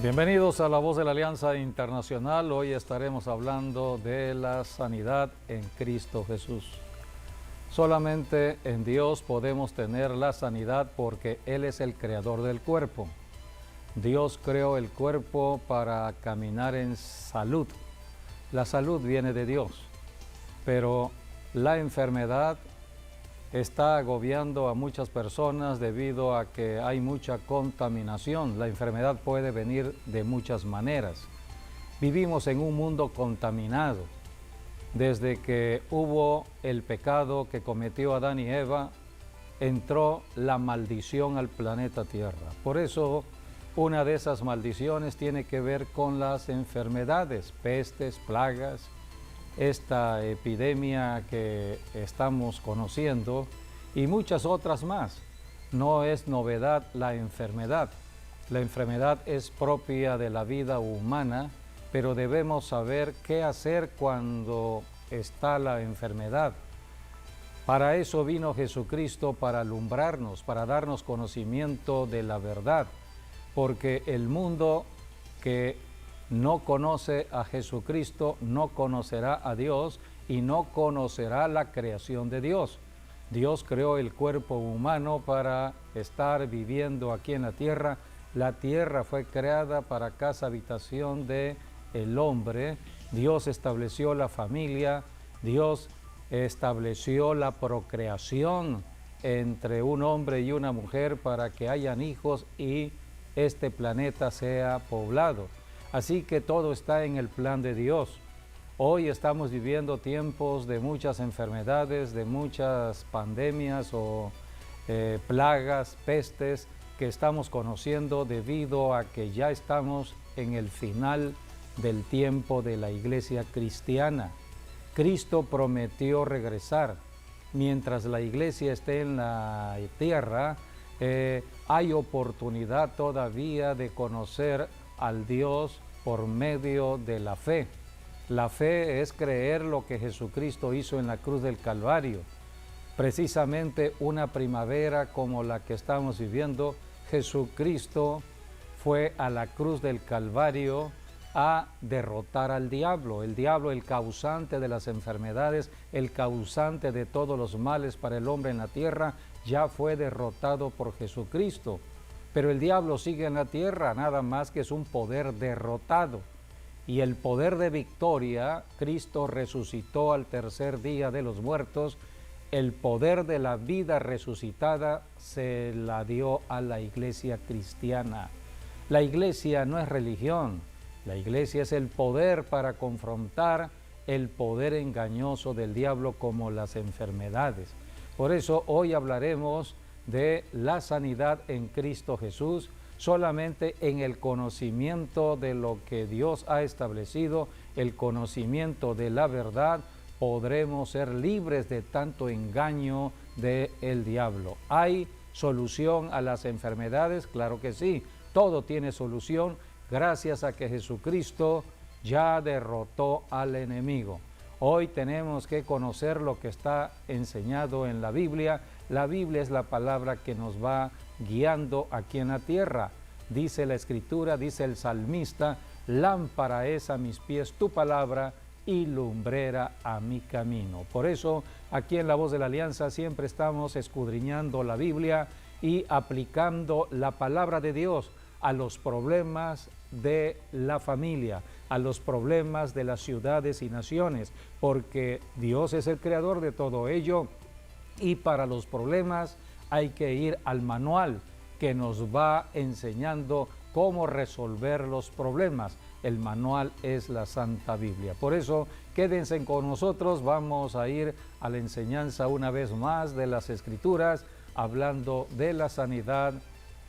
Bienvenidos a La Voz de la Alianza Internacional. Hoy estaremos hablando de la sanidad en Cristo Jesús. Solamente en Dios podemos tener la sanidad porque Él es el creador del cuerpo. Dios creó el cuerpo para caminar en salud. La salud viene de Dios, pero la enfermedad está agobiando a muchas personas debido a que hay mucha contaminación. La enfermedad puede venir de muchas maneras. Vivimos en un mundo contaminado. Desde que hubo el pecado que cometió Adán y Eva, entró la maldición al planeta Tierra. Por eso, una de esas maldiciones tiene que ver con las enfermedades, pestes, plagas. Esta epidemia que estamos conociendo y muchas otras más. No es novedad la enfermedad. La enfermedad es propia de la vida humana, pero debemos saber qué hacer cuando está la enfermedad. Para eso vino Jesucristo, para alumbrarnos, para darnos conocimiento de la verdad, porque el mundo que no conoce a Jesucristo, no conocerá a Dios y no conocerá la creación de Dios. Dios creó el cuerpo humano para estar viviendo aquí en la tierra. La tierra fue creada para casa habitación del hombre. Dios estableció la familia, Dios estableció la procreación entre un hombre y una mujer para que hayan hijos y este planeta sea poblado. Así que todo está en el plan de Dios. Hoy estamos viviendo tiempos de muchas enfermedades, de muchas pandemias o plagas, pestes que estamos conociendo debido a que ya estamos en el final del tiempo de la iglesia cristiana. Cristo prometió regresar. Mientras la iglesia esté en la tierra, hay oportunidad todavía de conocer al Dios por medio de la fe. La fe es creer lo que Jesucristo hizo en la cruz del Calvario. Precisamente una primavera como la que estamos viviendo, Jesucristo fue a la cruz del Calvario a derrotar al diablo. El diablo, el causante de las enfermedades, el causante de todos los males para el hombre en la tierra, ya fue derrotado por Jesucristo. Pero el diablo sigue en la tierra, nada más que es un poder derrotado. Y el poder de victoria, Cristo resucitó al tercer día de los muertos. El poder de la vida resucitada se la dio a la iglesia cristiana. La iglesia no es religión, la iglesia es el poder para confrontar el poder engañoso del diablo como las enfermedades. Por eso hoy hablaremos de la sanidad en Cristo Jesús. Solamente en el conocimiento de lo que Dios ha establecido, el conocimiento de la verdad, podremos ser libres de tanto engaño del diablo. ¿Hay solución a las enfermedades? Claro que sí, todo tiene solución gracias a que Jesucristo ya derrotó al enemigo. Hoy tenemos que conocer lo que está enseñado en la Biblia. La Biblia es la palabra que nos va guiando aquí en la tierra. Dice la Escritura, dice el salmista, lámpara es a mis pies tu palabra y lumbrera a mi camino. Por eso, aquí en La Voz de la Alianza siempre estamos escudriñando la Biblia y aplicando la palabra de Dios a los problemas de la familia, a los problemas de las ciudades y naciones, porque Dios es el creador de todo ello y para los problemas hay que ir al manual que nos va enseñando cómo resolver los problemas. El manual es la Santa Biblia. Por eso, quédense con nosotros, vamos a ir a la enseñanza una vez más de las Escrituras, hablando de la sanidad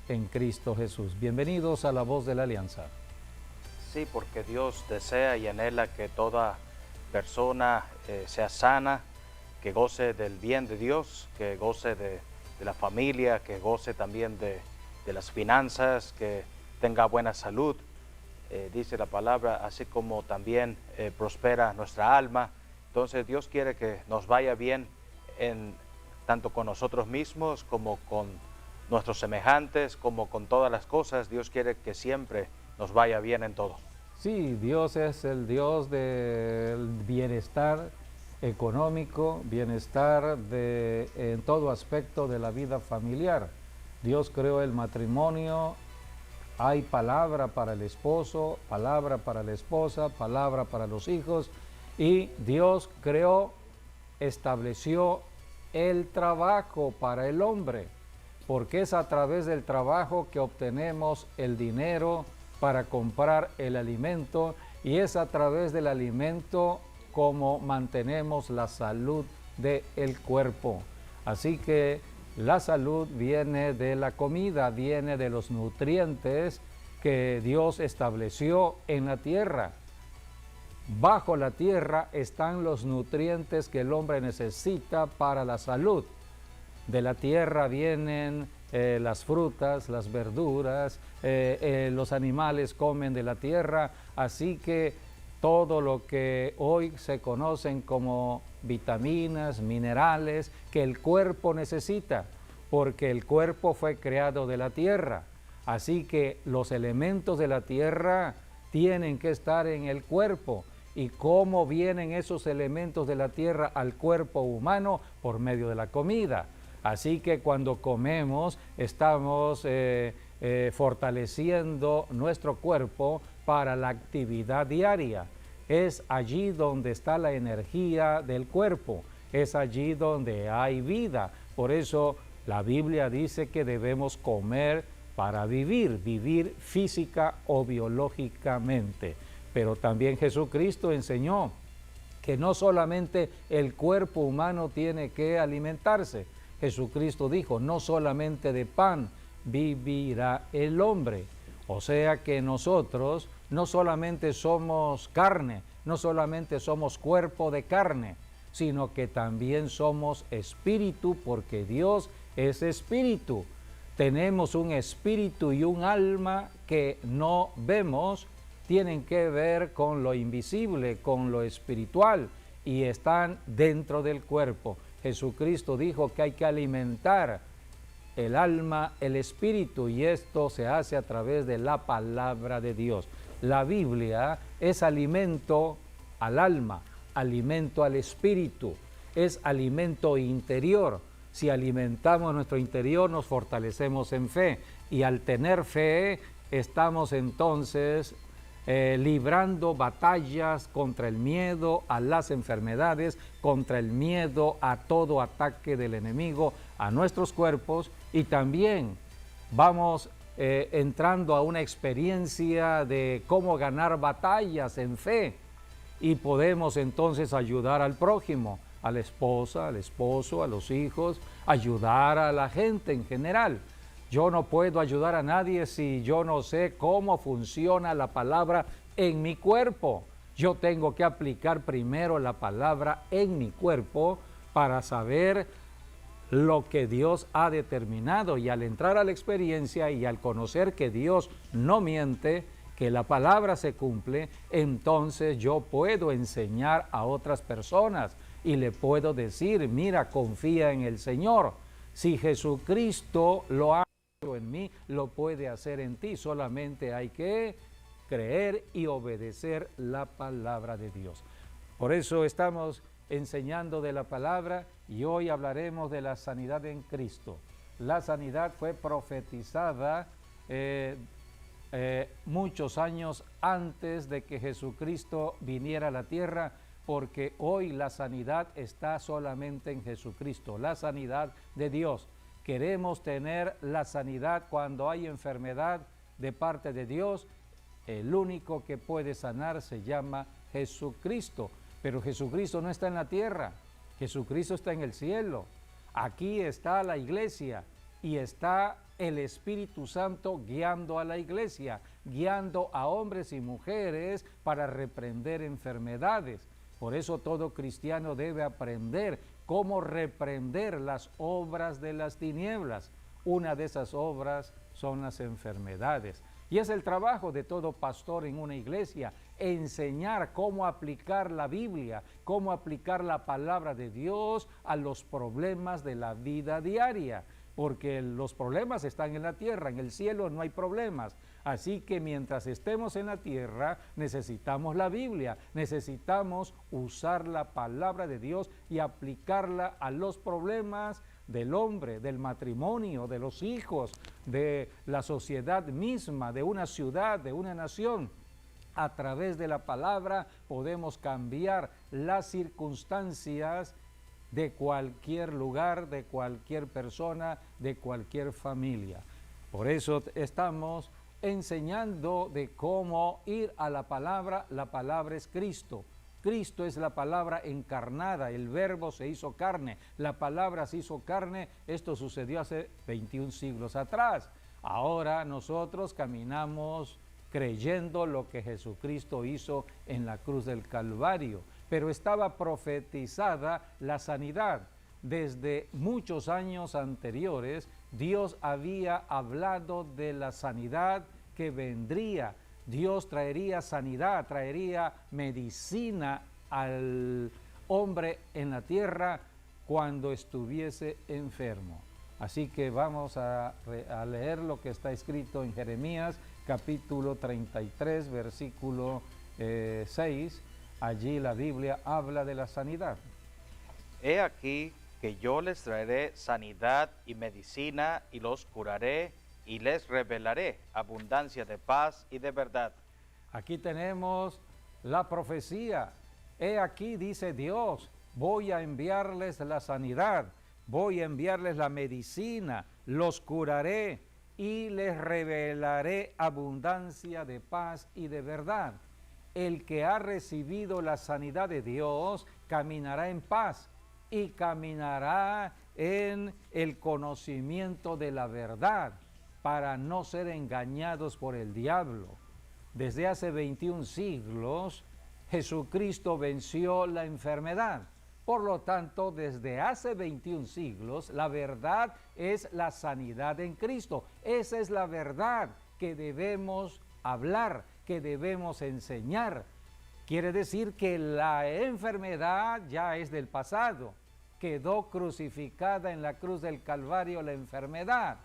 en Cristo Jesús. Bienvenidos a La Voz de la Alianza. Sí, porque Dios desea y anhela que toda persona sea sana, que goce del bien de Dios, que goce de la familia, que goce también de las finanzas, que tenga buena salud. Dice la palabra, así como también prospera nuestra alma. Entonces Dios quiere que nos vaya bien tanto con nosotros mismos como con nuestros semejantes, como con todas las cosas. Dios quiere que siempre nos vaya bien en todo. Sí, Dios es el Dios del bienestar económico, bienestar en todo aspecto de la vida familiar. Dios creó el matrimonio, hay palabra para el esposo, palabra para la esposa, palabra para los hijos, y Dios creó, estableció el trabajo para el hombre, porque es a través del trabajo que obtenemos el dinero para comprar el alimento, y es a través del alimento como mantenemos la salud del cuerpo. Así que la salud viene de la comida, viene de los nutrientes que Dios estableció en la tierra. Bajo la tierra están los nutrientes que el hombre necesita para la salud. De la tierra vienen las frutas, las verduras, los animales comen de la tierra, así que todo lo que hoy se conocen como vitaminas, minerales, que el cuerpo necesita, porque el cuerpo fue creado de la tierra. Así que los elementos de la tierra tienen que estar en el cuerpo. ¿Y cómo vienen esos elementos de la tierra al cuerpo humano? Por medio de la comida. Así que cuando comemos estamos fortaleciendo nuestro cuerpo para la actividad diaria. Es allí donde está la energía del cuerpo, es allí donde hay vida. Por eso la Biblia dice que debemos comer para vivir, vivir física o biológicamente. Pero también Jesucristo enseñó que no solamente el cuerpo humano tiene que alimentarse. Jesucristo dijo, no solamente de pan vivirá el hombre. O sea que nosotros no solamente somos carne, no solamente somos cuerpo de carne, sino que también somos espíritu, porque Dios es espíritu. Tenemos un espíritu y un alma que no vemos, tienen que ver con lo invisible, con lo espiritual, y están dentro del cuerpo. Jesucristo dijo que hay que alimentar el alma, el espíritu, y esto se hace a través de la palabra de Dios. La Biblia es alimento al alma, alimento al espíritu, es alimento interior. Si alimentamos nuestro interior, nos fortalecemos en fe, y al tener fe, estamos entonces librando batallas contra el miedo a las enfermedades, contra el miedo a todo ataque del enemigo a nuestros cuerpos, y también vamos entrando a una experiencia de cómo ganar batallas en fe, y podemos entonces ayudar al prójimo, a la esposa, al esposo, a los hijos, ayudar a la gente en general. Yo no puedo ayudar a nadie si yo no sé cómo funciona la palabra en mi cuerpo. Yo tengo que aplicar primero la palabra en mi cuerpo para saber lo que Dios ha determinado, y al entrar a la experiencia y al conocer que Dios no miente, que la palabra se cumple, entonces yo puedo enseñar a otras personas y le puedo decir, mira, confía en el Señor. Si Jesucristo lo ha hecho en mí, lo puede hacer en ti. Solamente hay que creer y obedecer la palabra de Dios. Por eso estamos enseñando de la palabra, y hoy hablaremos de la sanidad en Cristo. La sanidad fue profetizada muchos años antes de que Jesucristo viniera a la tierra, porque hoy la sanidad está solamente en Jesucristo, la sanidad de Dios. Queremos tener la sanidad cuando hay enfermedad de parte de Dios. El único que puede sanar se llama Jesucristo, pero Jesucristo no está en la tierra, Jesucristo está en el cielo. Aquí está la iglesia y está el Espíritu Santo guiando a la iglesia, guiando a hombres y mujeres para reprender enfermedades. Por eso todo cristiano debe aprender cómo reprender las obras de las tinieblas. Una de esas obras son las enfermedades. Y es el trabajo de todo pastor en una iglesia, enseñar cómo aplicar la Biblia, cómo aplicar la palabra de Dios a los problemas de la vida diaria. Porque los problemas están en la tierra, en el cielo no hay problemas. Así que mientras estemos en la tierra, necesitamos la Biblia, necesitamos usar la palabra de Dios y aplicarla a los problemas del hombre, del matrimonio, de los hijos, de la sociedad misma, de una ciudad, de una nación. A través de la palabra podemos cambiar las circunstancias de cualquier lugar, de cualquier persona, de cualquier familia. Por eso estamos enseñando de cómo ir a la palabra. La palabra es Cristo. Cristo es la palabra encarnada, el verbo se hizo carne, la palabra se hizo carne. Esto sucedió hace 21 siglos atrás. Ahora nosotros caminamos creyendo lo que Jesucristo hizo en la cruz del Calvario. Pero estaba profetizada la sanidad. Desde muchos años anteriores, Dios había hablado de la sanidad que vendría. Dios traería sanidad, traería medicina al hombre en la tierra cuando estuviese enfermo. Así que vamos a leer lo que está escrito en Jeremías, capítulo 33, versículo 6. Allí la Biblia habla de la sanidad. He aquí que yo les traeré sanidad y medicina y los curaré y les revelaré abundancia de paz y de verdad. Aquí tenemos la profecía. He aquí, dice Dios, voy a enviarles la sanidad, voy a enviarles la medicina, los curaré y les revelaré abundancia de paz y de verdad. El que ha recibido la sanidad de Dios caminará en paz y caminará en el conocimiento de la verdad para no ser engañados por el diablo. Desde hace 21 siglos, Jesucristo venció la enfermedad. Por lo tanto, desde hace 21 siglos, la verdad es la sanidad en Cristo. Esa es la verdad que debemos hablar, que debemos enseñar. Quiere decir que la enfermedad ya es del pasado. Quedó crucificada en la cruz del Calvario la enfermedad.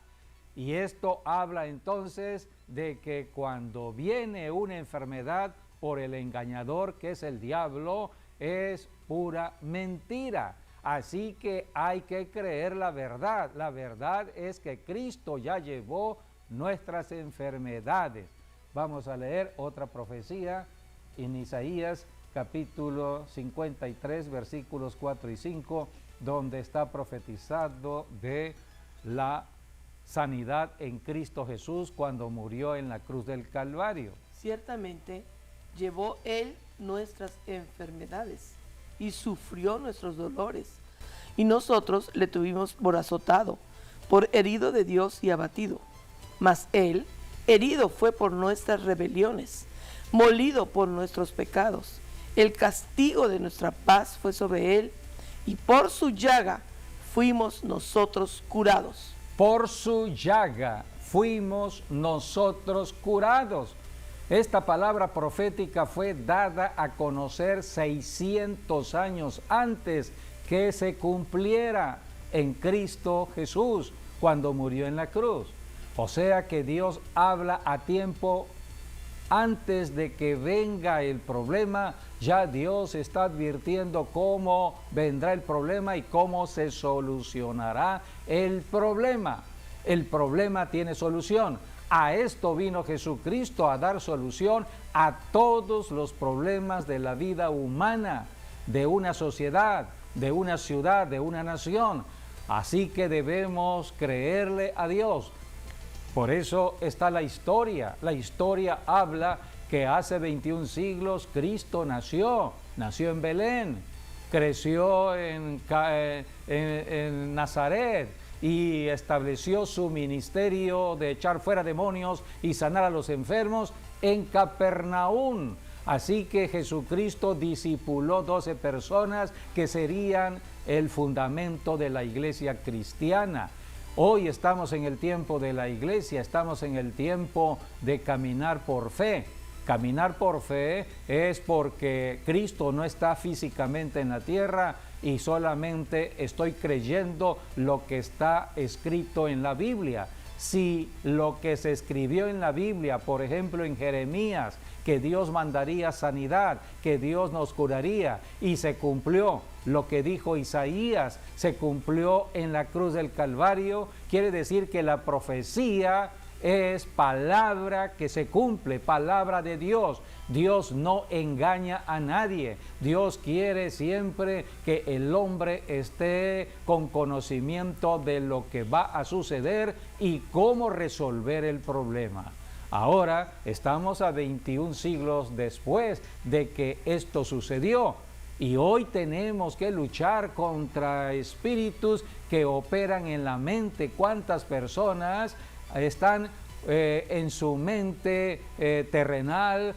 Y esto habla entonces de que cuando viene una enfermedad por el engañador, que es el diablo, es pura mentira. Así que hay que creer la verdad. La verdad es que Cristo ya llevó nuestras enfermedades. Vamos a leer otra profecía en Isaías capítulo 53, versículos 4 y 5, donde está profetizado de la sanidad en Cristo Jesús cuando murió en la cruz del Calvario. Ciertamente llevó Él nuestras enfermedades y sufrió nuestros dolores, y nosotros le tuvimos por azotado, por herido de Dios y abatido. Mas Él herido fue por nuestras rebeliones, molido por nuestros pecados. El castigo de nuestra paz fue sobre Él, y por su llaga fuimos nosotros curados. Por su llaga fuimos nosotros curados. Esta palabra profética fue dada a conocer 600 años antes que se cumpliera en Cristo Jesús cuando murió en la cruz. O sea que Dios habla a tiempo antes de que venga el problema. Ya Dios está advirtiendo cómo vendrá el problema y cómo se solucionará el problema. El problema tiene solución. A esto vino Jesucristo, a dar solución a todos los problemas de la vida humana, de una sociedad, de una ciudad, de una nación. Así que debemos creerle a Dios. Por eso está la historia. La historia habla que hace 21 siglos Cristo nació en Belén, creció en Nazaret y estableció su ministerio de echar fuera demonios y sanar a los enfermos en Capernaum. Así que Jesucristo discipuló 12 personas que serían el fundamento de la iglesia cristiana. Hoy estamos en el tiempo de la iglesia, estamos en el tiempo de caminar por fe. Caminar por fe es porque Cristo no está físicamente en la tierra y solamente estoy creyendo lo que está escrito en la Biblia. si lo que se escribió en la Biblia, por ejemplo en Jeremías, que Dios mandaría sanidad, que Dios nos curaría, y se cumplió lo que dijo Isaías, se cumplió en la cruz del Calvario, quiere decir que la profecía es palabra que se cumple, palabra de Dios. Dios no engaña a nadie. Dios quiere siempre que el hombre esté con conocimiento de lo que va a suceder y cómo resolver el problema. Ahora estamos a 21 siglos después de que esto sucedió. Y hoy tenemos que luchar contra espíritus que operan en la mente. ¿Cuántas personas están en su mente terrenal,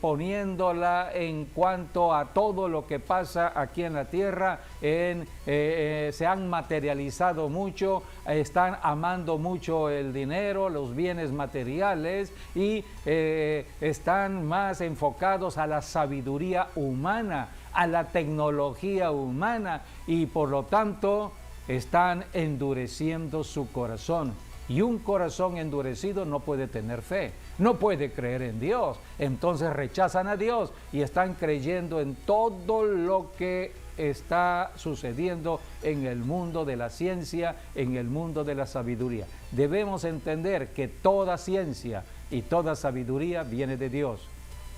poniéndola en cuanto a todo lo que pasa aquí en la tierra? Se han materializado mucho, están amando mucho el dinero, los bienes materiales, y están más enfocados a la sabiduría humana, a la tecnología humana, y por lo tanto están endureciendo su corazón. Y un corazón endurecido no puede tener fe, no puede creer en Dios. Entonces rechazan a Dios y están creyendo en todo lo que está sucediendo en el mundo de la ciencia, en el mundo de la sabiduría. Debemos entender que toda ciencia y toda sabiduría viene de Dios.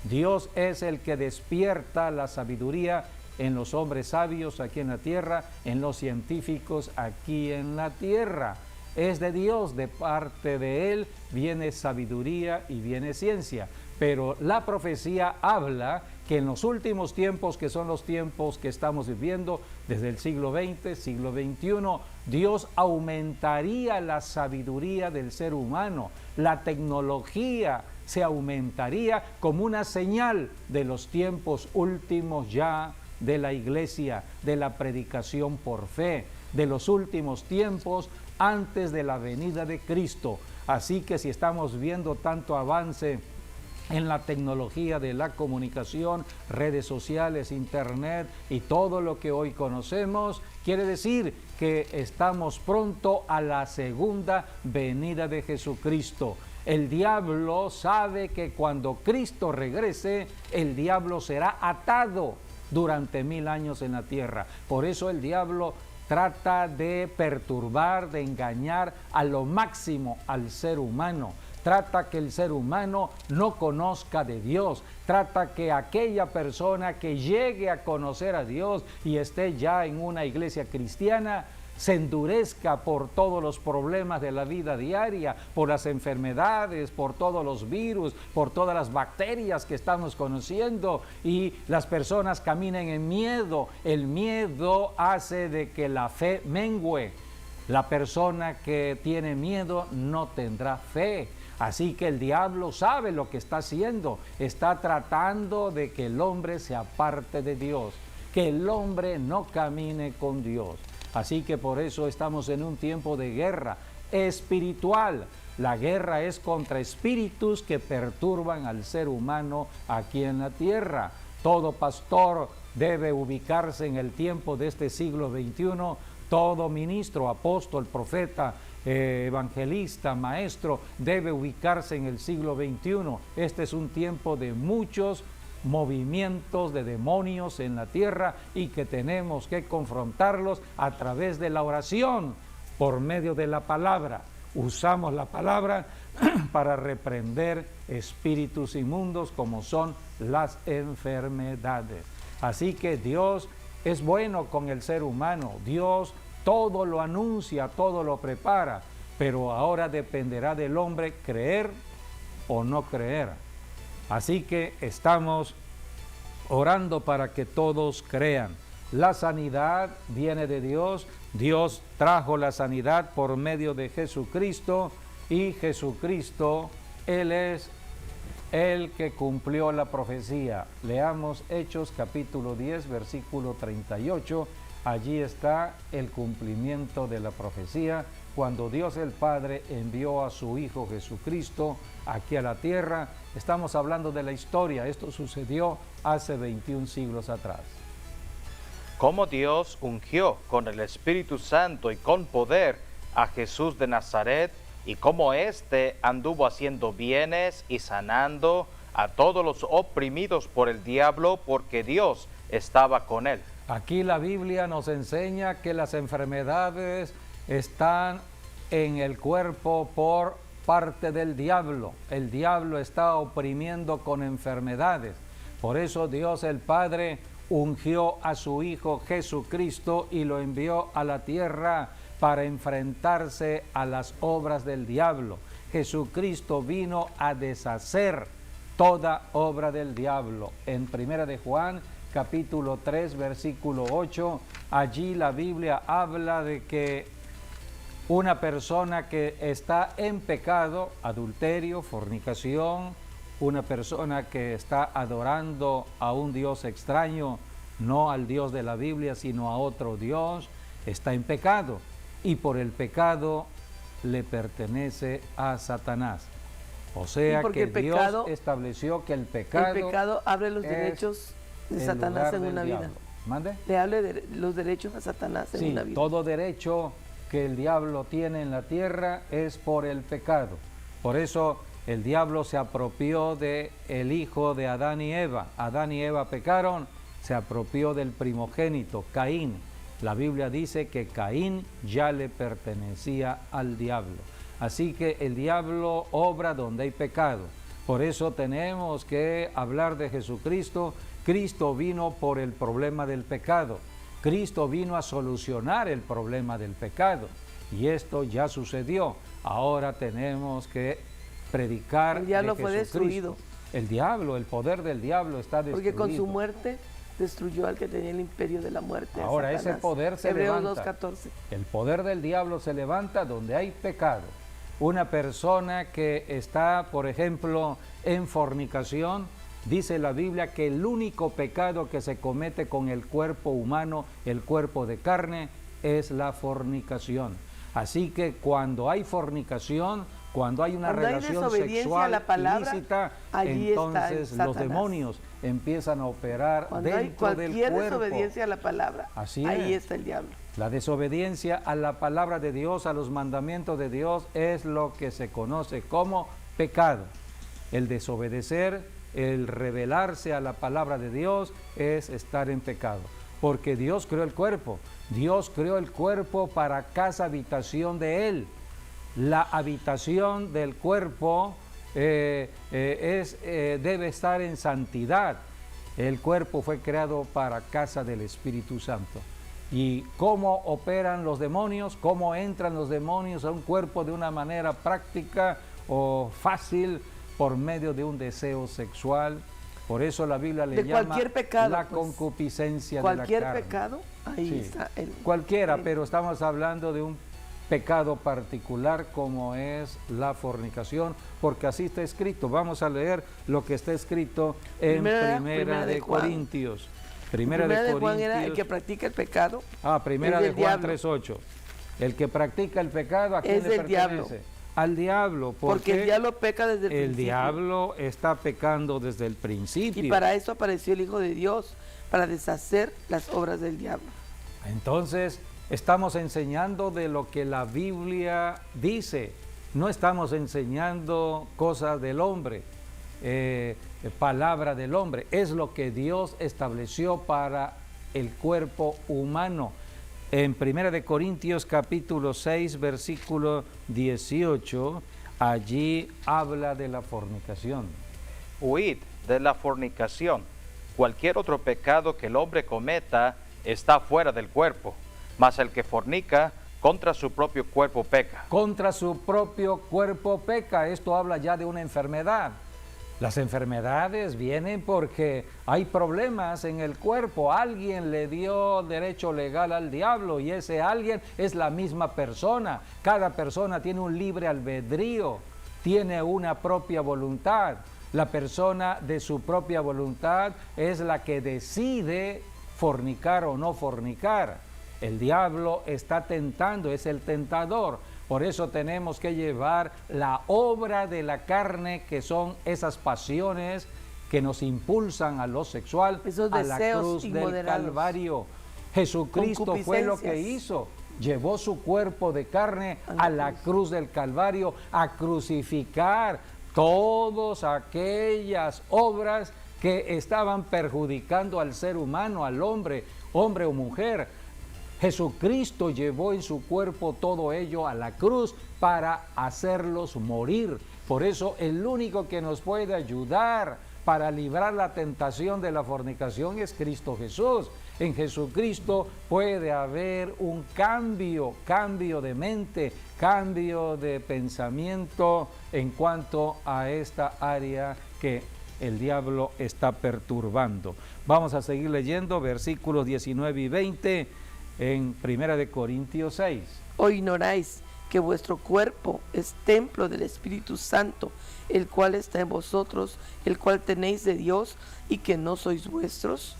Dios es el que despierta la sabiduría en los hombres sabios aquí en la tierra, en los científicos aquí en la tierra. Es de Dios, de parte de Él viene sabiduría y viene ciencia. Pero la profecía habla que en los últimos tiempos, que son los tiempos que estamos viviendo desde el siglo XX, siglo XXI, Dios aumentaría la sabiduría del ser humano. La tecnología se aumentaría como una señal de los tiempos últimos ya de la iglesia, de la predicación por fe, de los últimos tiempos antes de la venida de Cristo. Así que si estamos viendo tanto avance en la tecnología de la comunicación, redes sociales, internet y todo lo que hoy conocemos, quiere decir que estamos pronto a la segunda venida de Jesucristo. El diablo sabe que cuando Cristo regrese, el diablo será atado durante 1000 años en la tierra. Por eso el diablo trata de perturbar, de engañar a lo máximo al ser humano. Trata que el ser humano no conozca de Dios. Trata que aquella persona que llegue a conocer a Dios y esté ya en una iglesia cristiana se endurezca por todos los problemas de la vida diaria, por las enfermedades, por todos los virus, por todas las bacterias que estamos conociendo, y las personas caminen en miedo. El miedo hace de que la fe mengüe. La persona que tiene miedo no tendrá fe. Así que el diablo sabe lo que está haciendo. Está tratando de que el hombre se aparte de Dios, que el hombre no camine con Dios. Así que por eso estamos en un tiempo de guerra espiritual. La guerra es contra espíritus que perturban al ser humano aquí en la tierra. Todo pastor debe ubicarse en el tiempo de este siglo XXI. Todo ministro, apóstol, profeta, evangelista, maestro, debe ubicarse en el siglo XXI. Este es un tiempo de muchos movimientos de demonios en la tierra y que tenemos que confrontarlos a través de la oración, por medio de la palabra. Usamos la palabra para reprender espíritus inmundos como son las enfermedades. Así que Dios es bueno con el ser humano. Dios todo lo anuncia, todo lo prepara, pero ahora dependerá del hombre creer o no creer. Así que estamos orando para que todos crean. La sanidad viene de Dios. Dios trajo la sanidad por medio de Jesucristo, y Jesucristo, Él es el que cumplió la profecía. Leamos Hechos capítulo 10, versículo 38. Allí está el cumplimiento de la profecía, cuando Dios el Padre envió a su Hijo Jesucristo aquí a la tierra. Estamos hablando de la historia. Esto sucedió hace 21 siglos atrás. Cómo Dios ungió con el Espíritu Santo y con poder a Jesús de Nazaret, y como éste anduvo haciendo bienes y sanando a todos los oprimidos por el diablo, porque Dios estaba con él. Aquí la Biblia nos enseña que las enfermedades están en el cuerpo por parte del diablo. El diablo está oprimiendo con enfermedades. Por eso Dios el Padre ungió a su Hijo Jesucristo y lo envió a la tierra para enfrentarse a las obras del diablo. Jesucristo vino a deshacer toda obra del diablo. En 1 de Juan, capítulo 3, versículo 8, allí la Biblia habla de que una persona que está en pecado, adulterio, fornicación, una persona que está adorando a un Dios extraño, no al Dios de la Biblia, sino a otro Dios, está en pecado. Y por el pecado le pertenece a Satanás. O sea que Dios estableció que el pecado abre los derechos de Satanás en una vida. ¿Mande? Le hable los derechos a Satanás en una vida. Todo derecho que el diablo tiene en la tierra es por el pecado. Por eso el diablo se apropió del hijo de Adán y Eva. Adán y Eva pecaron, se apropió del primogénito, Caín. La Biblia dice que Caín ya le pertenecía al diablo. Así que el diablo obra donde hay pecado. Por eso tenemos que hablar de Jesucristo. Cristo vino por el problema del pecado. Cristo vino a solucionar el problema del pecado. Y esto ya sucedió. Ahora tenemos que predicar. El diablo fue destruido. El diablo, el poder del diablo está destruido. Porque con su muerte destruyó al que tenía el imperio de la muerte. Ahora ese poder se Hebreos levanta. 2:14. El poder del diablo se levanta donde hay pecado. Una persona que está, por ejemplo, en fornicación, dice la Biblia que el único pecado que se comete con el cuerpo humano, el cuerpo de carne, es la fornicación. Así que cuando hay fornicación, cuando hay una relación sexual a la palabra, ilícita, entonces los demonios empiezan a operar cuando dentro del cuerpo. Cualquier desobediencia a la palabra, ahí está el diablo. La desobediencia a la palabra de Dios, a los mandamientos de Dios, es lo que se conoce como pecado. El desobedecer, el rebelarse a la palabra de Dios es estar en pecado. Porque Dios creó el cuerpo. Dios creó el cuerpo para casa habitación de Él. La habitación del cuerpo debe estar en santidad. El cuerpo fue creado para casa del Espíritu Santo. ¿Y cómo operan los demonios? ¿Cómo entran los demonios a un cuerpo de una manera práctica o fácil? Por medio de un deseo sexual. Por eso la Biblia le llama pecado, la concupiscencia de la carne. Cualquier pecado, ahí está. Cualquiera, pero estamos hablando de un pecado particular como es la fornicación, porque así está escrito. Vamos a leer lo que está escrito en Primera de Corintios. Primera de Juan era el que practica el pecado. Primera de Juan 3:8. El que practica el pecado, ¿a quién le pertenece? Diablo. Al diablo. Porque el diablo peca desde el principio. El diablo está pecando desde el principio. Y para eso apareció el Hijo de Dios, para deshacer las obras del diablo. Entonces, estamos enseñando de lo que la Biblia dice. No estamos enseñando cosas del hombre, palabra del hombre. Es lo que Dios estableció para el cuerpo humano. En 1 de Corintios capítulo 6, versículo 18, allí habla de la fornicación. Huid de la fornicación. Cualquier otro pecado que el hombre cometa está fuera del cuerpo, mas el que fornica contra su propio cuerpo peca. Contra su propio cuerpo peca. Esto habla ya de una enfermedad. Las enfermedades vienen porque hay problemas en el cuerpo. Alguien le dio derecho legal al diablo y ese alguien es la misma persona. Cada persona tiene un libre albedrío, tiene una propia voluntad. La persona de su propia voluntad es la que decide fornicar o no fornicar. El diablo está tentando, es el tentador. Por eso tenemos que llevar la obra de la carne, que son esas pasiones que nos impulsan a lo sexual, a la cruz del Calvario. Jesucristo fue lo que concupiscencias. hizo. Llevó su cuerpo de carne a la cruz del Calvario a crucificar todas aquellas obras que estaban perjudicando al ser humano, al hombre o mujer. Jesucristo llevó en su cuerpo todo ello a la cruz para hacerlos morir. Por eso el único que nos puede ayudar para librar la tentación de la fornicación es Cristo Jesús. En Jesucristo puede haber un cambio de mente, cambio de pensamiento en cuanto a esta área que el diablo está perturbando. Vamos a seguir leyendo versículos 19 y 20 en 1 de Corintios 6. ¿O ignoráis que vuestro cuerpo es templo del Espíritu Santo, el cual está en vosotros, el cual tenéis de Dios, y que no sois vuestros?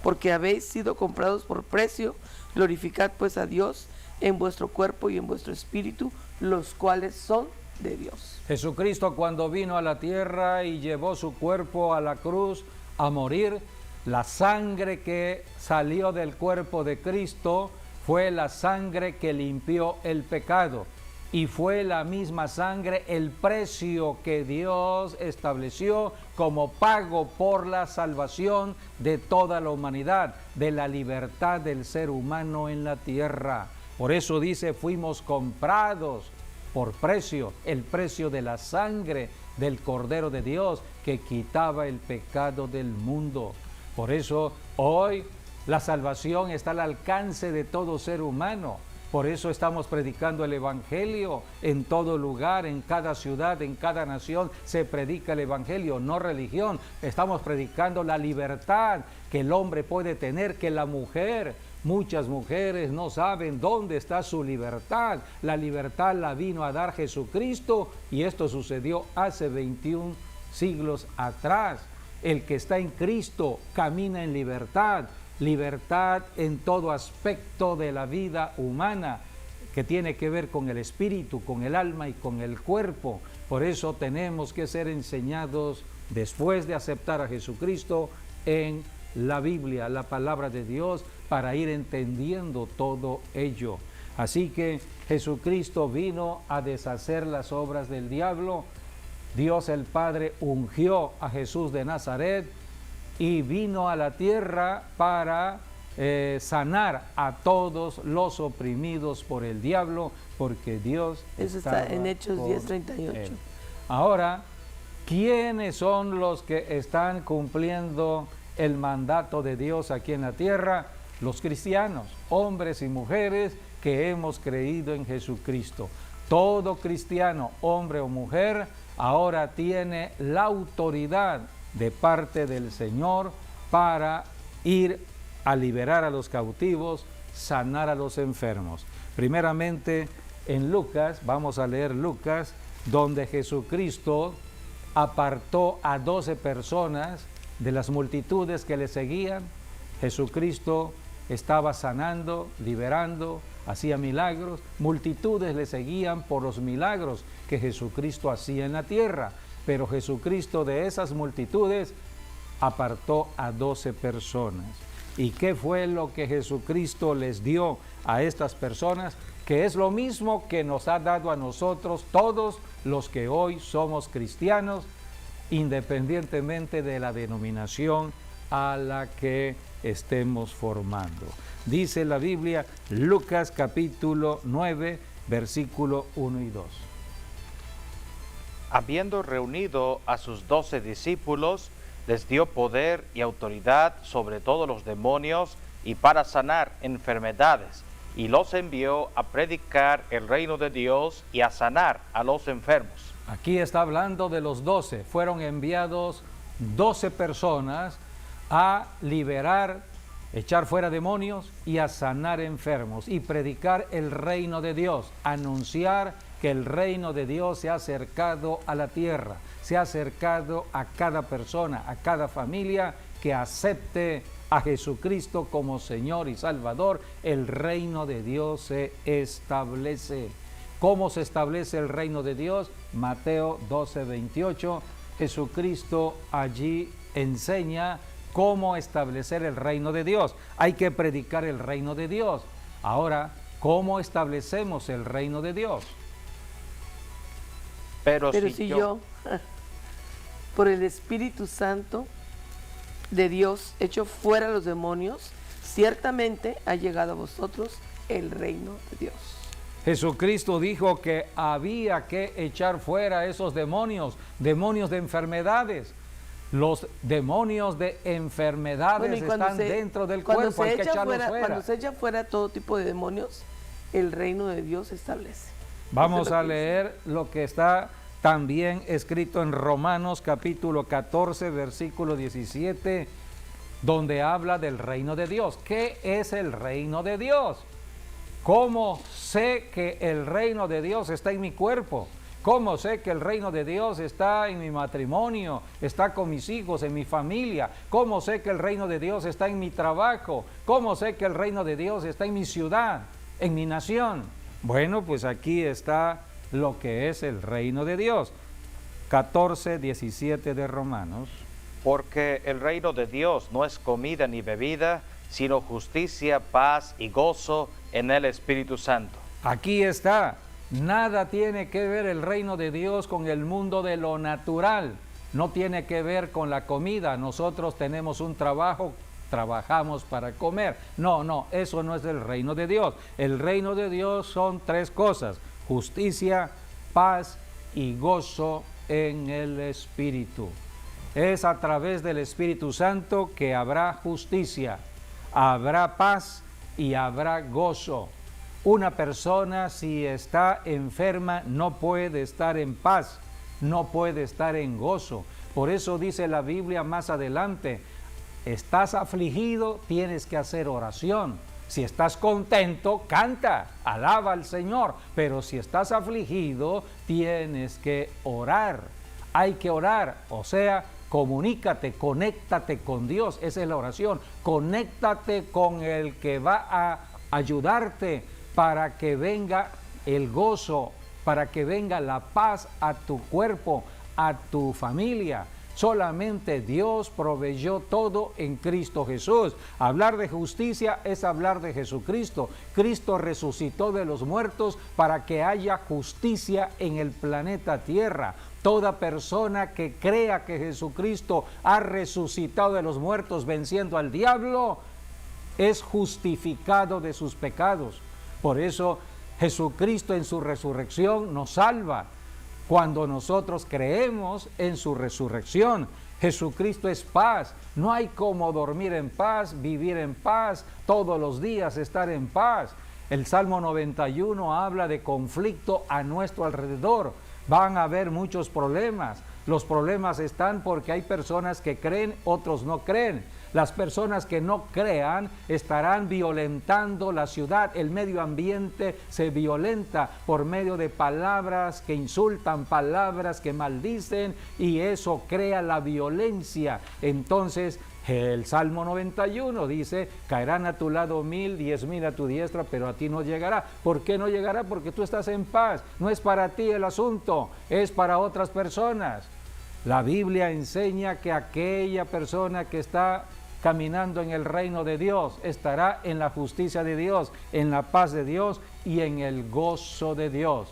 Porque habéis sido comprados por precio. Glorificad pues a Dios en vuestro cuerpo y en vuestro espíritu, los cuales son de Dios. Jesucristo, cuando vino a la tierra y llevó su cuerpo a la cruz a morir, la sangre que salió del cuerpo de Cristo fue la sangre que limpió el pecado, y fue la misma sangre el precio que Dios estableció como pago por la salvación de toda la humanidad, de la libertad del ser humano en la tierra. Por eso dice, fuimos comprados por precio, el precio de la sangre del Cordero de Dios que quitaba el pecado del mundo. Por eso hoy la salvación está al alcance de todo ser humano. Por eso estamos predicando el Evangelio en todo lugar, en cada ciudad, en cada nación se predica el Evangelio, no religión. Estamos predicando la libertad que el hombre puede tener, que la mujer, muchas mujeres no saben dónde está su libertad. La libertad la vino a dar Jesucristo, y esto sucedió hace 21 siglos atrás. El que está en Cristo camina en libertad. Libertad en todo aspecto de la vida humana, que tiene que ver con el espíritu, con el alma y con el cuerpo. Por eso tenemos que ser enseñados, después de aceptar a Jesucristo, en la Biblia, la palabra de Dios, para ir entendiendo todo ello. Así que Jesucristo vino a deshacer las obras del diablo. Dios el Padre ungió a Jesús de Nazaret y vino a la tierra para sanar a todos los oprimidos por el diablo, porque Dios Eso está en Hechos 10:38. Ahora, ¿quiénes son los que están cumpliendo el mandato de Dios aquí en la tierra? Los cristianos, hombres y mujeres que hemos creído en Jesucristo. Todo cristiano, hombre o mujer, ahora tiene la autoridad de parte del Señor para ir a liberar a los cautivos, sanar a los enfermos. Primeramente en Lucas, vamos a leer Lucas, donde Jesucristo apartó a 12 personas de las multitudes que le seguían. Jesucristo estaba sanando, liberando, hacía milagros. Multitudes le seguían por los milagros que Jesucristo hacía en la tierra. Pero Jesucristo de esas multitudes apartó a 12 personas. ¿Y qué fue lo que Jesucristo les dio a estas personas? Que es lo mismo que nos ha dado a nosotros, todos los que hoy somos cristianos, independientemente de la denominación a la que estemos formando. Dice la Biblia, Lucas capítulo 9, versículo 1 y 2. Habiendo reunido a sus 12 discípulos, les dio poder y autoridad sobre todos los demonios y para sanar enfermedades, y los envió a predicar el reino de Dios y a sanar a los enfermos. Aquí está hablando de los 12. Fueron enviados 12 personas a liberar, echar fuera demonios y a sanar enfermos y predicar el reino de Dios, anunciar que el reino de Dios se ha acercado a la tierra, se ha acercado a cada persona, a cada familia que acepte a Jesucristo como Señor y Salvador. El reino de Dios se establece. ¿Cómo se establece el reino de Dios? Mateo 12:28. Jesucristo allí enseña cómo establecer el reino de Dios. Hay que predicar el reino de Dios. Ahora, ¿cómo establecemos el reino de Dios? Pero si yo, por el Espíritu Santo de Dios, echo fuera los demonios, ciertamente ha llegado a vosotros el reino de Dios. Jesucristo dijo que había que echar fuera esos demonios, demonios de enfermedades. Los demonios de enfermedades están dentro del cuerpo, hay que echarlos fuera. Cuando se echa fuera todo tipo de demonios, el reino de Dios se establece. Vamos a leer lo que está también escrito en Romanos capítulo 14, versículo 17, donde habla del reino de Dios. ¿Qué es el reino de Dios? ¿Cómo sé que el reino de Dios está en mi cuerpo? ¿Cómo sé que el reino de Dios está en mi matrimonio, está con mis hijos, en mi familia? ¿Cómo sé que el reino de Dios está en mi trabajo? ¿Cómo sé que el reino de Dios está en mi ciudad, en mi nación? Bueno, pues aquí está lo que es el reino de Dios. 14, 17 de Romanos. Porque el reino de Dios no es comida ni bebida, sino justicia, paz y gozo en el Espíritu Santo. Aquí está. Nada tiene que ver el reino de Dios con el mundo de lo natural. No tiene que ver con la comida. Nosotros tenemos un trabajo, trabajamos para comer. No, eso no es el reino de Dios. El reino de Dios son tres cosas: justicia, paz y gozo en el Espíritu. Es a través del Espíritu Santo que habrá justicia, habrá paz y habrá gozo. Una persona, si está enferma, no puede estar en paz, no puede estar en gozo. Por eso dice la Biblia más adelante: estás afligido, tienes que hacer oración. Si estás contento, canta, alaba al Señor. Pero si estás afligido, tienes que orar. Hay que orar, o sea, comunícate, conéctate con Dios. Esa es la oración. Conéctate con el que va a ayudarte para que venga el gozo, para que venga la paz a tu cuerpo, a tu familia. Solamente Dios proveyó todo en Cristo Jesús. Hablar de justicia es hablar de Jesucristo. Cristo resucitó de los muertos para que haya justicia en el planeta Tierra. Toda persona que crea que Jesucristo ha resucitado de los muertos venciendo al diablo es justificado de sus pecados. Por eso Jesucristo en su resurrección nos salva. Cuando nosotros creemos en su resurrección, Jesucristo es paz. No hay como dormir en paz, vivir en paz, todos los días estar en paz. El Salmo 91 habla de conflicto a nuestro alrededor. Van a haber muchos problemas. Los problemas están porque hay personas que creen, otros no creen. Las personas que no crean estarán violentando la ciudad, el medio ambiente se violenta por medio de palabras que insultan, palabras que maldicen, y eso crea la violencia. Entonces, el Salmo 91 dice: caerán a tu lado 1000, 10,000 a tu diestra, pero a ti no llegará. ¿Por qué no llegará? Porque tú estás en paz. No es para ti el asunto, es para otras personas. La Biblia enseña que aquella persona que está caminando en el reino de Dios estará en la justicia de Dios, en la paz de Dios y en el gozo de Dios.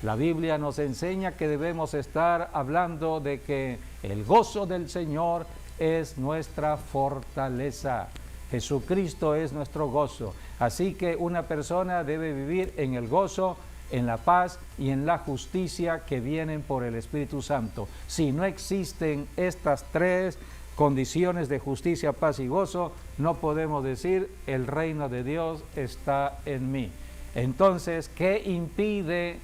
La Biblia nos enseña que debemos estar hablando de que el gozo del Señor es nuestra fortaleza. Jesucristo es nuestro gozo. Así que una persona debe vivir en el gozo, en la paz y en la justicia que vienen por el Espíritu Santo. Si no existen estas tres condiciones de justicia, paz y gozo, no podemos decir el reino de Dios está en mí. Entonces, ¿qué impide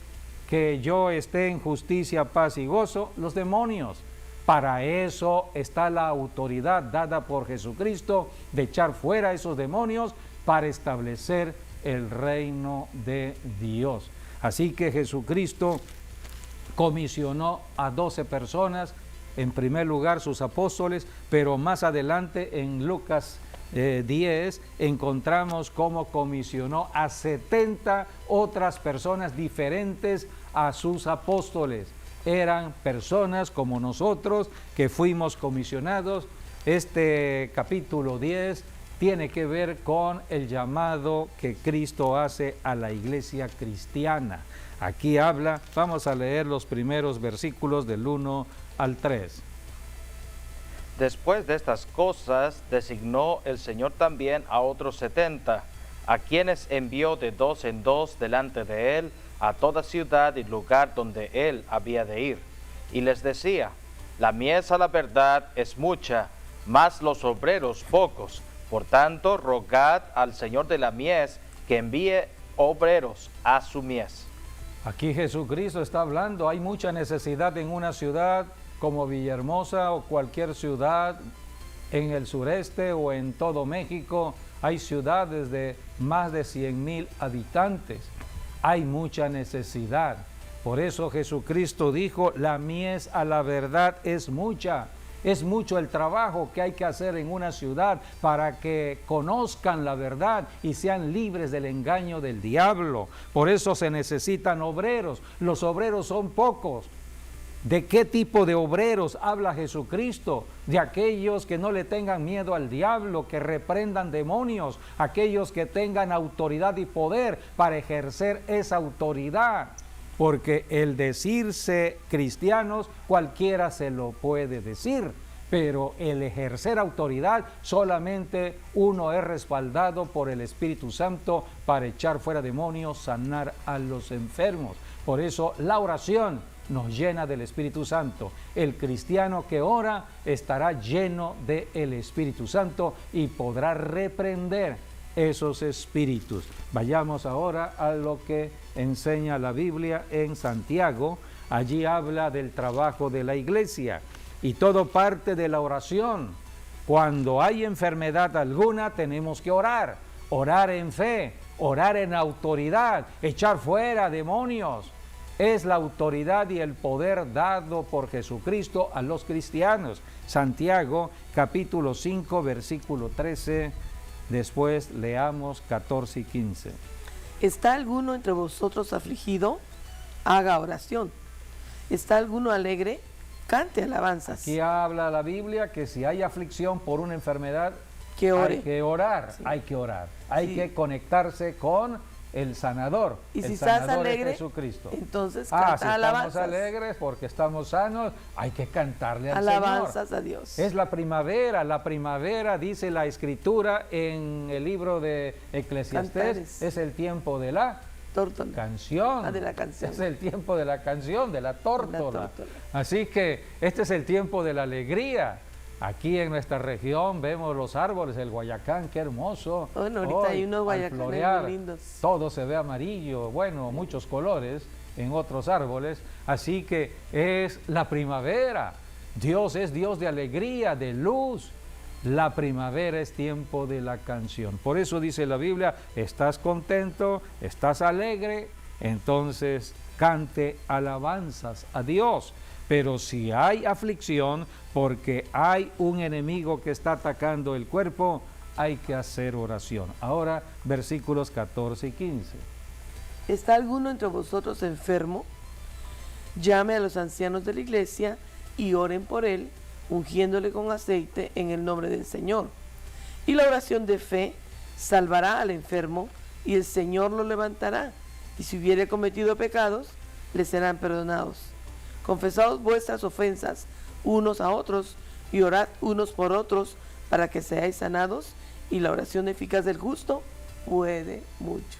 que yo esté en justicia, paz y gozo? Los demonios. Para eso está la autoridad dada por Jesucristo de echar fuera esos demonios para establecer el reino de Dios. Así que Jesucristo comisionó a 12 personas, en primer lugar sus apóstoles, pero más adelante en Lucas 10 encontramos cómo comisionó a 70 otras personas diferentes a sus apóstoles. Eran personas como nosotros que fuimos comisionados Este capítulo 10 tiene que ver con el llamado que Cristo hace a la iglesia cristiana. Aquí habla, vamos a leer los primeros versículos del 1 al 3. Después de estas cosas, designó el Señor también a otros 70, a quienes envió de 2 en 2 delante de él a toda ciudad y lugar donde él había de ir. Y les decía, la mies a la verdad es mucha, mas los obreros pocos. Por tanto, rogad al Señor de la mies que envíe obreros a su mies. Aquí Jesucristo está hablando, hay mucha necesidad en una ciudad como Villahermosa o cualquier ciudad en el sureste o en todo México. Hay ciudades de más de 100,000 habitantes. Hay mucha necesidad. Por eso Jesucristo dijo, la mies a la verdad es mucha. Es mucho el trabajo que hay que hacer en una ciudad para que conozcan la verdad y sean libres del engaño del diablo. Por eso se necesitan obreros. Los obreros son pocos. ¿De qué tipo de obreros habla Jesucristo? De aquellos que no le tengan miedo al diablo, que reprendan demonios, aquellos que tengan autoridad y poder para ejercer esa autoridad. Porque el decirse cristianos, cualquiera se lo puede decir, pero el ejercer autoridad, solamente uno es respaldado por el Espíritu Santo para echar fuera demonios, sanar a los enfermos. Por eso la oración nos llena del Espíritu Santo. El cristiano que ora estará lleno del Espíritu Santo y podrá reprender esos espíritus. Vayamos ahora a lo que enseña la Biblia en Santiago. Allí habla del trabajo de la iglesia y todo parte de la oración. Cuando hay enfermedad alguna tenemos que orar, orar en fe, orar en autoridad, echar fuera demonios. Es la autoridad y el poder dado por Jesucristo a los cristianos. Santiago capítulo 5 versículo 13, después leamos 14 y 15. ¿Está alguno entre vosotros afligido? Haga oración. ¿Está alguno alegre? Cante alabanzas. Aquí habla la Biblia que si hay aflicción por una enfermedad, Que ore. hay que orar, Sí. hay que orar. Hay Sí. que conectarse con el sanador, Y el si estás sanador es alegre, Jesucristo. entonces Si canta alabanzas. estamos alegres porque estamos sanos, hay que cantarle al Alabanzas Señor. a Dios. Es la primavera dice la Escritura en el libro de Eclesiastés, Cantares. es el tiempo de la Tórtola. canción. Ah, de la canción. Es el tiempo de la canción, de la tórtola. tórtola. Así que este es el tiempo de la alegría. Aquí en nuestra región vemos los árboles, el guayacán, qué hermoso. Bueno, ahorita hay unos al guayacanes florear, muy lindos. todo se ve amarillo, bueno, muchos colores en otros árboles. Así que es la primavera. Dios es Dios de alegría, de luz. La primavera es tiempo de la canción. Por eso dice la Biblia, estás contento, estás alegre, entonces cante alabanzas a Dios. Pero si hay aflicción, porque hay un enemigo que está atacando el cuerpo, hay que hacer oración. Ahora, versículos 14 y 15. ¿Está alguno entre vosotros enfermo? Llame a los ancianos de la iglesia y oren por él, ungiéndole con aceite en el nombre del Señor. Y la oración de fe salvará al enfermo y el Señor lo levantará. Y si hubiere cometido pecados, le serán perdonados. Confesaos vuestras ofensas unos a otros y orad unos por otros para que seáis sanados, y la oración eficaz del justo puede mucho.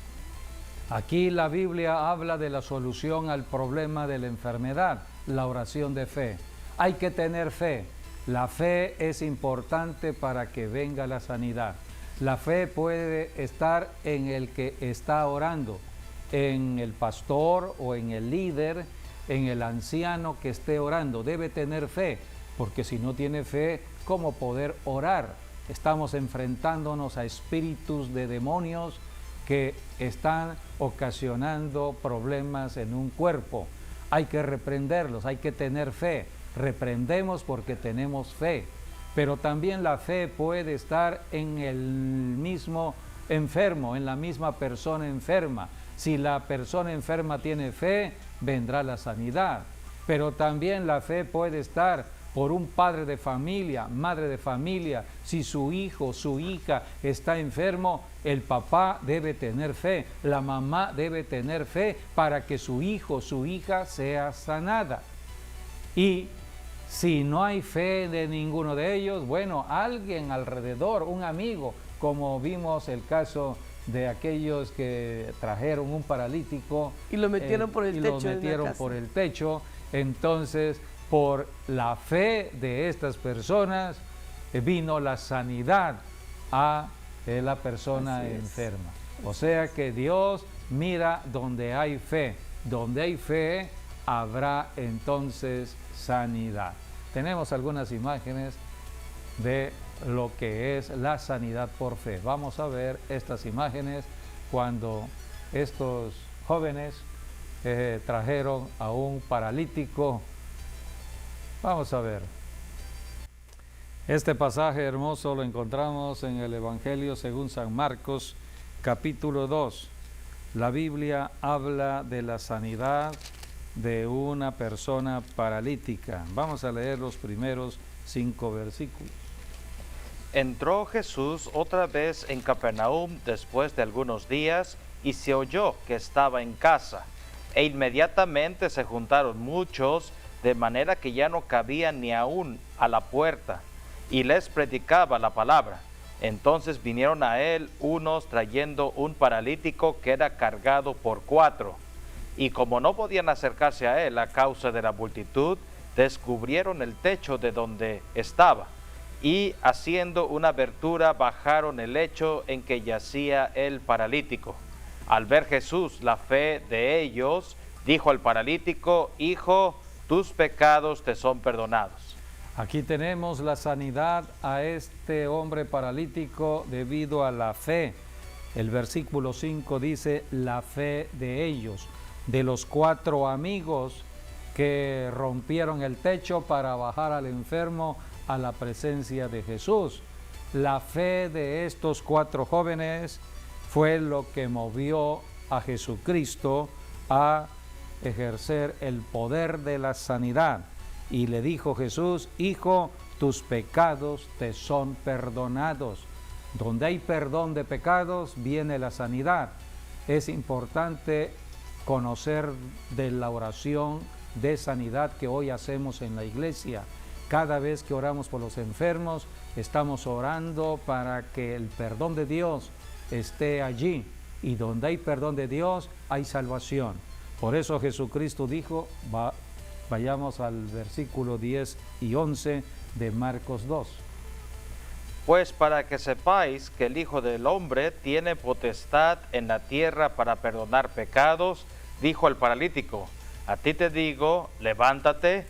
Aquí la Biblia habla de la solución al problema de la enfermedad, la oración de fe. Hay que tener fe. La fe es importante para que venga la sanidad. La fe puede estar en el que está orando, en el pastor o en el líder, en el anciano que esté orando. Debe tener fe, porque si no tiene fe, ¿cómo poder orar? Estamos enfrentándonos a espíritus de demonios que están ocasionando problemas en un cuerpo. Hay que reprenderlos, hay que tener fe. Reprendemos porque tenemos fe. Pero también la fe puede estar en el mismo enfermo, en la misma persona enferma. Si la persona enferma tiene fe, vendrá la sanidad. Pero también la fe puede estar por un padre de familia, madre de familia. Si su hijo, su hija está enfermo, el papá debe tener fe, la mamá debe tener fe para que su hijo, su hija sea sanada. Y si no hay fe de ninguno de ellos, bueno, alguien alrededor, un amigo, como vimos el caso de aquellos que trajeron un paralítico y lo metieron por el techo. Lo metieron por el techo. Entonces, por la fe de estas personas, vino la sanidad a la persona enferma. O sea que Dios mira donde hay fe. Donde hay fe, habrá entonces sanidad. Tenemos algunas imágenes de lo que es la sanidad por fe. Vamos a ver estas imágenes cuando estos jóvenes trajeron a un paralítico. Vamos a ver. Este pasaje hermoso lo encontramos en el Evangelio según San Marcos, capítulo 2. La Biblia habla de la sanidad de una persona paralítica. Vamos a leer los primeros 5 versículos. Entró Jesús otra vez en Capernaum después de algunos días y se oyó que estaba en casa. E inmediatamente se juntaron muchos, de manera que ya no cabían ni aún a la puerta, y les predicaba la palabra. Entonces vinieron a él unos trayendo un paralítico que era cargado por 4. Y como no podían acercarse a él a causa de la multitud, descubrieron el techo de donde estaba, y haciendo una abertura bajaron el lecho en que yacía el paralítico. Al ver Jesús la fe de ellos, dijo al paralítico: Hijo, tus pecados te son perdonados. Aquí tenemos la sanidad a este hombre paralítico debido a la fe. El versículo 5 dice: la fe de ellos, de los 4 amigos que rompieron el techo para bajar al enfermo a la presencia de Jesús. La fe de estos 4 jóvenes fue lo que movió a Jesucristo a ejercer el poder de la sanidad. Y le dijo Jesús: Hijo, tus pecados te son perdonados. Donde hay perdón de pecados, viene la sanidad. Es importante conocer de la oración de sanidad que hoy hacemos en la iglesia. Cada vez que oramos por los enfermos, estamos orando para que el perdón de Dios esté allí. Y donde hay perdón de Dios, hay salvación. Por eso Jesucristo dijo, vayamos al versículo 10 y 11 de Marcos 2. Pues para que sepáis que el Hijo del Hombre tiene potestad en la tierra para perdonar pecados, dijo al paralítico: a ti te digo, levántate,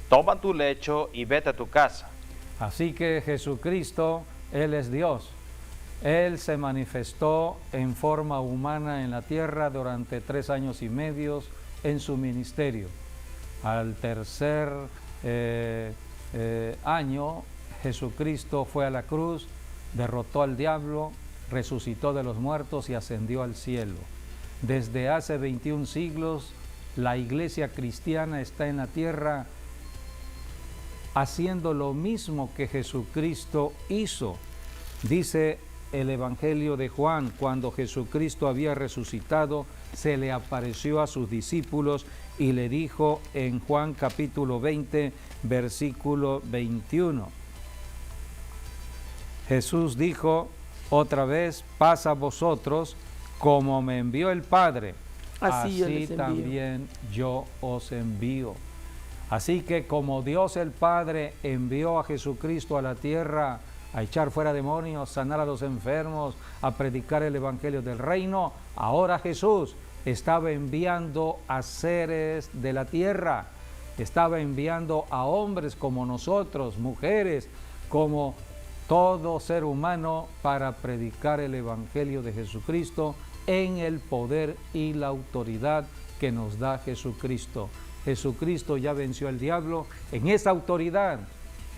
toma tu lecho y vete a tu casa. Así que Jesucristo, Él es Dios. Él se manifestó en forma humana en la tierra durante 3 años y medio en su ministerio. Al tercer año, Jesucristo fue a la cruz, derrotó al diablo, resucitó de los muertos y ascendió al cielo. Desde hace 21 siglos, la iglesia cristiana está en la tierra haciendo lo mismo que Jesucristo hizo. Dice el Evangelio de Juan: cuando Jesucristo había resucitado, se le apareció a sus discípulos y le dijo en Juan capítulo 20, versículo 21. Jesús dijo otra vez: paz a vosotros, como me envió el Padre, así también yo os envío. Así que como Dios el Padre envió a Jesucristo a la tierra a echar fuera demonios, sanar a los enfermos, a predicar el evangelio del reino, ahora Jesús estaba enviando a seres de la tierra, estaba enviando a hombres como nosotros, mujeres, como todo ser humano, para predicar el evangelio de Jesucristo en el poder y la autoridad que nos da Jesucristo. Jesucristo ya venció al diablo. En esa autoridad,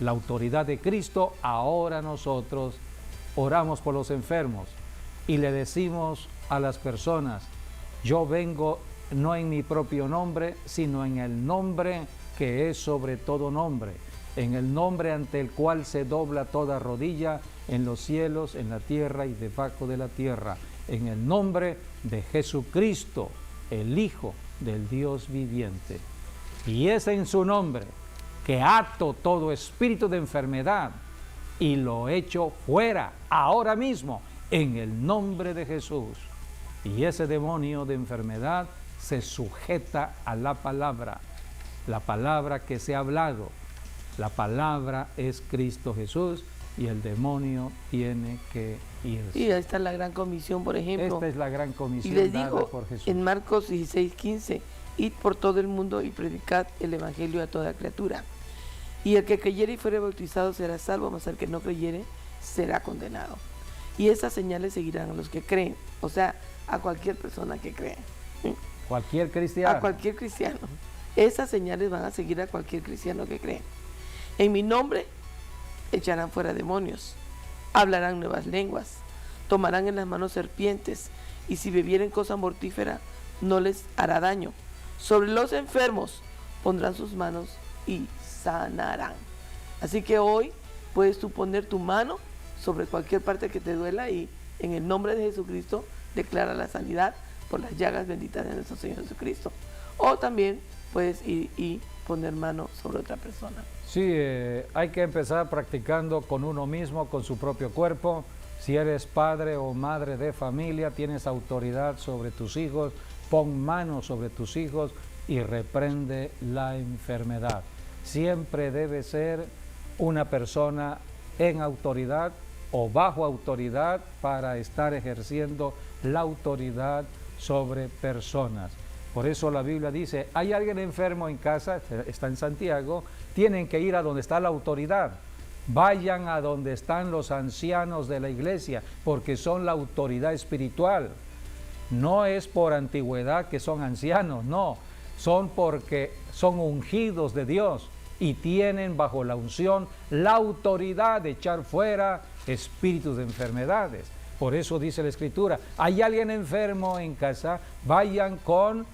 la autoridad de Cristo, ahora nosotros oramos por los enfermos y le decimos a las personas: yo vengo no en mi propio nombre, sino en el nombre que es sobre todo nombre. en el nombre ante el cual se dobla toda rodilla en los cielos, en la tierra y debajo de la tierra, en el nombre de Jesucristo, el Hijo del Dios viviente. Y es en su nombre que ato todo espíritu de enfermedad y lo echo fuera ahora mismo, en el nombre de Jesús. Y ese demonio de enfermedad se sujeta a la palabra que se ha hablado. La palabra es Cristo Jesús y el demonio tiene que irse. Y ahí está la gran comisión, por ejemplo. Esta es la gran Y comisión les dada digo por Jesús. en Marcos 16:15, id por todo el mundo y predicad el evangelio a toda criatura. Y el que creyere y fuere bautizado será salvo, mas el que no creyere será condenado. Y esas señales seguirán a los que creen, o sea, a cualquier persona que cree. Cualquier cristiano. A cualquier cristiano. Esas señales van a seguir a cualquier cristiano que cree. En mi nombre echarán fuera demonios, hablarán nuevas lenguas, tomarán en las manos serpientes, y si bebieren cosa mortífera no les hará daño. Sobre los enfermos pondrán sus manos y sanarán. Así que hoy puedes tú poner tu mano sobre cualquier parte que te duela y en el nombre de Jesucristo declara la sanidad por las llagas benditas de nuestro Señor Jesucristo. O también puedes ir y poner mano sobre otra persona. Sí, hay que empezar practicando con uno mismo, con su propio cuerpo. Si eres padre o madre de familia, tienes autoridad sobre tus hijos, pon mano sobre tus hijos y reprende la enfermedad. Siempre debe ser una persona en autoridad o bajo autoridad para estar ejerciendo la autoridad sobre personas. Por eso la Biblia dice, hay alguien enfermo en casa, está en Santiago, tienen que ir a donde está la autoridad. Vayan a donde están los ancianos de la iglesia, porque son la autoridad espiritual. No es por antigüedad que son ancianos, no, son porque son ungidos de Dios y tienen bajo la unción la autoridad de echar fuera espíritus de enfermedades. Por eso dice la Escritura, hay alguien enfermo en casa, vayan con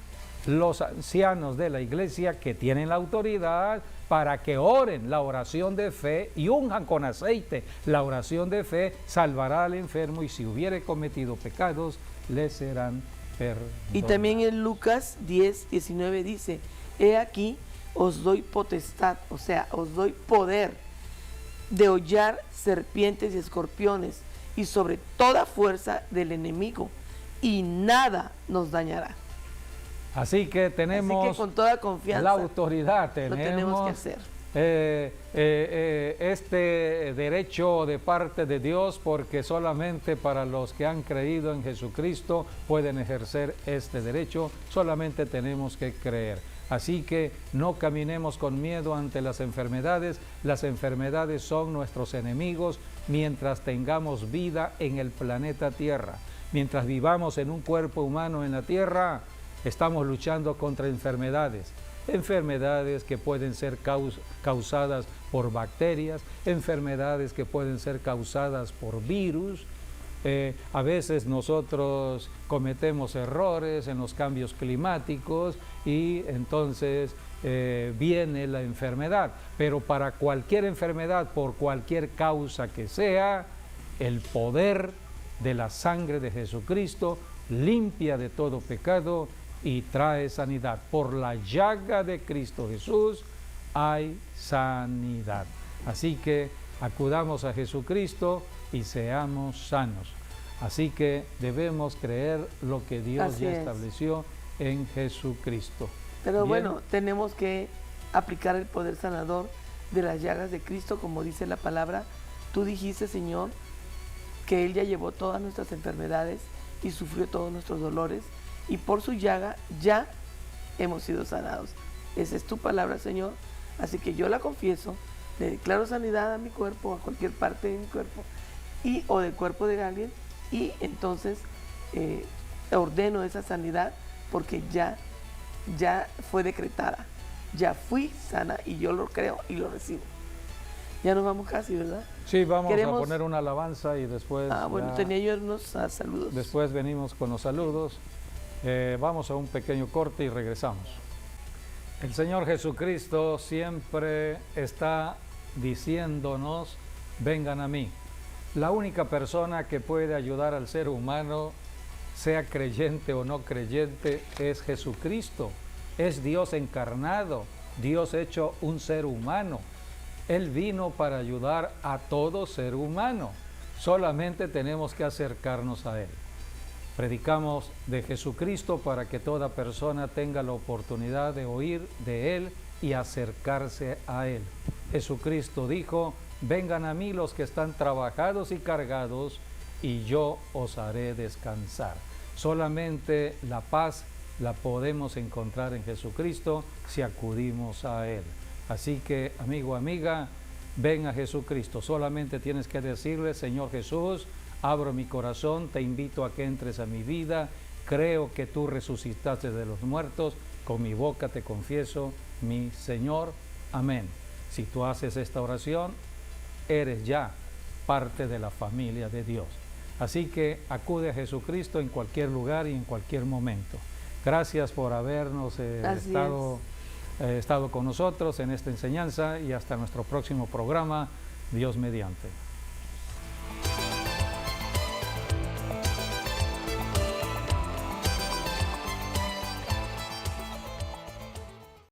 los ancianos de la iglesia que tienen la autoridad para que oren la oración de fe y unjan con aceite. La oración de fe salvará al enfermo y si hubiere cometido pecados, le serán perdonados. Y también en Lucas 10:19 dice, he aquí os doy potestad, o sea, os doy poder de hollar serpientes y escorpiones y sobre toda fuerza del enemigo y nada nos dañará. Así que tenemos Así que con toda confianza la autoridad, lo tenemos que hacer. Este derecho de parte de Dios, porque solamente para los que han creído en Jesucristo pueden ejercer este derecho, solamente tenemos que creer. Así que no caminemos con miedo ante las enfermedades son nuestros enemigos mientras tengamos vida en el planeta Tierra. Mientras vivamos en un cuerpo humano en la Tierra, estamos luchando contra enfermedades que pueden ser causadas por bacterias, enfermedades que pueden ser causadas por virus. A veces nosotros cometemos errores en los cambios climáticos y entonces viene la enfermedad. Pero para cualquier enfermedad, por cualquier causa que sea, el poder de la sangre de Jesucristo limpia de todo pecado y trae sanidad. Por la llaga de Cristo Jesús hay sanidad. Así que acudamos a Jesucristo y seamos sanos. Así que debemos creer lo que Dios ya estableció en Jesucristo. Pero Bien. bueno, tenemos que aplicar el poder sanador de las llagas de Cristo, como dice la palabra. Tú dijiste, Señor, que Él ya llevó todas nuestras enfermedades y sufrió todos nuestros dolores, y por su llaga ya hemos sido sanados. Esa es tu palabra, Señor, así que yo la confieso, le declaro sanidad a mi cuerpo, a cualquier parte de mi cuerpo o del cuerpo de alguien, y entonces ordeno esa sanidad porque ya fue decretada, ya fui sana y yo lo creo y lo recibo. Ya nos vamos casi, ¿verdad? Sí, vamos a poner una alabanza y después... bueno, tenía yo unos saludos. Después venimos con los saludos. Vamos a un pequeño corte y regresamos. El Señor Jesucristo siempre está diciéndonos, vengan a mí. La única persona que puede ayudar al ser humano, sea creyente o no creyente, es Jesucristo. Es Dios encarnado, Dios hecho un ser humano. Él vino para ayudar a todo ser humano. Solamente tenemos que acercarnos a Él. Predicamos de Jesucristo para que toda persona tenga la oportunidad de oír de Él y acercarse a Él. Jesucristo dijo, vengan a mí los que están trabajados y cargados, y yo os haré descansar. Solamente la paz la podemos encontrar en Jesucristo si acudimos a Él. Así que, amigo, amiga, ven a Jesucristo. Solamente tienes que decirle, Señor Jesús, abro mi corazón, te invito a que entres a mi vida, creo que tú resucitaste de los muertos, con mi boca te confieso, mi Señor. Amén. Si tú haces esta oración, eres ya parte de la familia de Dios. Así que acude a Jesucristo en cualquier lugar y en cualquier momento. Gracias por habernos estado con nosotros en esta enseñanza y hasta nuestro próximo programa, Dios mediante.